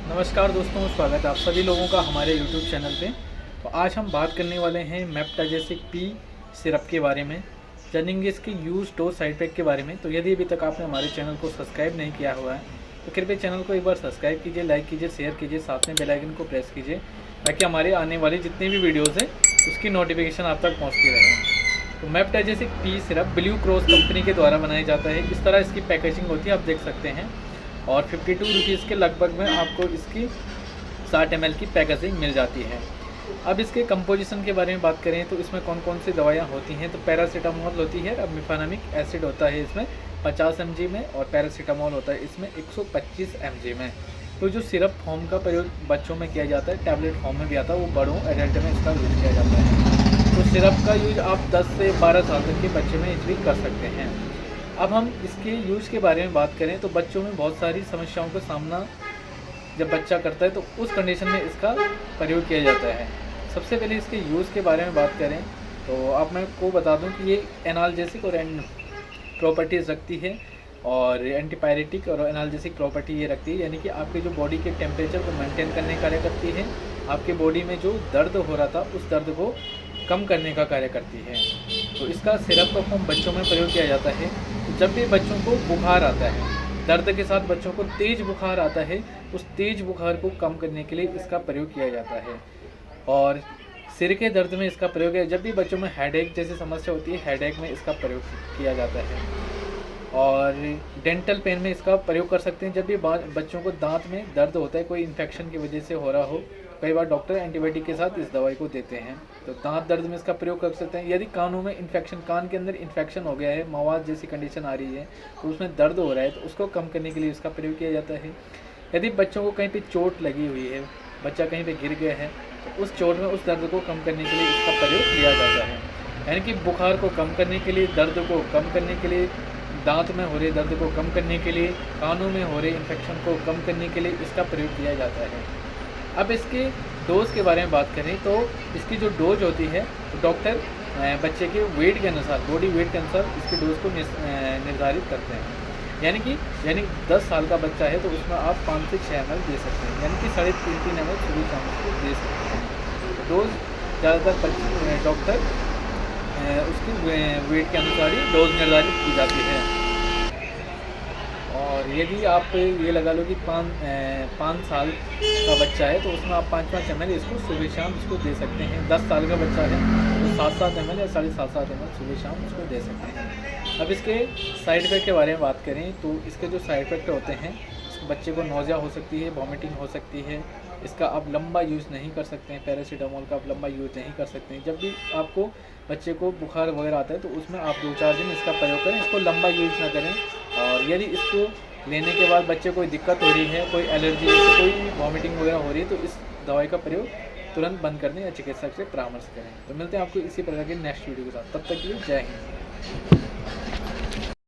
नमस्कार दोस्तों, स्वागत है आप सभी लोगों का हमारे YouTube चैनल पे। तो आज हम बात करने वाले हैं मेप्टाजेसिक पी सिरप के बारे में, जानेंगे इसके यूज़ डोज साइड इफेक्ट के बारे में। तो यदि अभी तक आपने हमारे चैनल को सब्सक्राइब नहीं किया हुआ है तो कृपया चैनल को एक बार सब्सक्राइब कीजिए, लाइक कीजिए, शेयर कीजिए, साथ में बेल आइकन को प्रेस कीजिए ताकि हमारे आने वाले जितने भी वीडियोज़ हैं उसकी नोटिफिकेशन आप तक पहुँचती रहे। तो Meptagesic P syrup Blue Cross company के द्वारा बनाया जाता है। इस तरह इसकी पैकेजिंग होती है, आप देख सकते हैं। और 52 रुपीज़ के लगभग में आपको इसकी 60 ml की पैकेजिंग मिल जाती है। अब इसके कंपोजिशन के बारे में बात करें तो इसमें कौन कौन सी दवाइयाँ होती हैं। तो पैरासीटामोल होती है, अब मिफानामिक एसिड होता है इसमें 50 mg में, और पैरासीटामोल होता है इसमें 125 mg में। तो जो सिरप फॉर्म का प्रयोग बच्चों में किया जाता है, टैबलेट फॉर्म में भी आता है, वो बड़ों एडल्ट में इसका यूज़ किया जाता है। तो सिरप का यूज आप 10 से 12 साल तक के बच्चे में इजली कर सकते हैं। अब हम इसके यूज़ के बारे में बात करें तो बच्चों में बहुत सारी समस्याओं का सामना जब बच्चा करता है तो उस कंडीशन में इसका प्रयोग किया जाता है। सबसे पहले इसके यूज़ के बारे में बात करें तो आप मैं को बता दूं कि ये एनाल्जेसिक और प्रॉपर्टीज़ रखती है, और एंटीपायरेटिक और एनाल्जेसिक प्रॉपर्टी ये रखती है, यानी कि आपके जो बॉडी के टेम्परेचर को मेंटेन करने का कार्य करती है। आपके बॉडी में जो दर्द हो रहा था उस दर्द को कम करने का कार्य करती है। तो इसका सिरप का फॉर्म बच्चों में प्रयोग किया जाता है। जब भी बच्चों को बुखार आता है, दर्द के साथ बच्चों को तेज़ बुखार आता है, उस तेज़ बुखार को कम करने के लिए इसका प्रयोग किया जाता है। और सिर के दर्द में इसका प्रयोग है। जब भी बच्चों में हेडेक जैसी समस्या होती है, हेडेक में इसका प्रयोग किया जाता है। और डेंटल पेन में इसका प्रयोग कर सकते हैं। जब भी बच्चों को दांत में दर्द होता है, कोई इन्फेक्शन की वजह से हो रहा हो, कई बार डॉक्टर एंटीबायोटिक के साथ इस दवाई को देते हैं, तो दांत दर्द में इसका प्रयोग कर सकते हैं। यदि कानों में इन्फेक्शन, कान के अंदर इन्फेक्शन हो गया है, मवाद जैसी कंडीशन आ रही है, तो उसमें दर्द हो रहा है, तो उसको कम करने के लिए इसका प्रयोग किया जाता है। यदि बच्चों को कहीं पर चोट लगी हुई है, बच्चा कहीं पर गिर गया है, तो उस चोट में उस दर्द को कम करने के लिए इसका प्रयोग किया जाता है। यानी कि बुखार को कम करने के लिए, दर्द को कम करने के लिए, दांत में हो रहे दर्द को कम करने के लिए, कानों में हो रहे इन्फेक्शन को कम करने के लिए इसका प्रयोग किया जाता है। अब इसके डोज के बारे में बात करें तो इसकी जो डोज होती है तो डॉक्टर बच्चे के वेट के अनुसार, बॉडी वेट के अनुसार इसकी डोज को निर्धारित करते हैं। यानी 10 साल का बच्चा है तो उसमें आप 5 से 6 ml दे सकते हैं, यानी कि 3.5 ml सुबह शाम को दे सकते हैं। तो डोज ज़्यादातर डॉक्टर उसकी वेट के अनुसार ही डोज निर्धारित की जाती है। और यदि आप ये लगा लो कि 5 साल का बच्चा है तो उसमें आप 5-5 ml इसको सुबह शाम इसको दे सकते हैं। 10 साल का बच्चा है तो 7-7 ml या 7.5 ml सुबह शाम उसको दे सकते हैं। अब इसके साइड इफ़ेक्ट के बारे में बात करें तो इसके जो साइड इफ़ेक्ट होते हैं, बच्चे को नौजिया हो सकती है, वॉमिटिंग हो सकती है। इसका आप लंबा यूज़ नहीं कर सकते हैं, पैरासीटामोल का आप लंबा यूज़ नहीं कर सकते हैं। जब भी आपको बच्चे को बुखार वगैरह आता है तो उसमें आप 2-4 दिन इसका प्रयोग करें, इसको लंबा यूज़ ना करें। और यदि इसको लेने के बाद बच्चे को कोई दिक्कत हो रही है, कोई एलर्जी जैसे कोई वॉमिटिंग वगैरह हो रही है, तो इस दवाई का प्रयोग तुरंत बंद करने या चिकित्सक से परामर्श करें। तो मिलते हैं आपको इसी प्रकार के नेक्स्ट वीडियो के साथ, तब तक के लिए जय हिंद।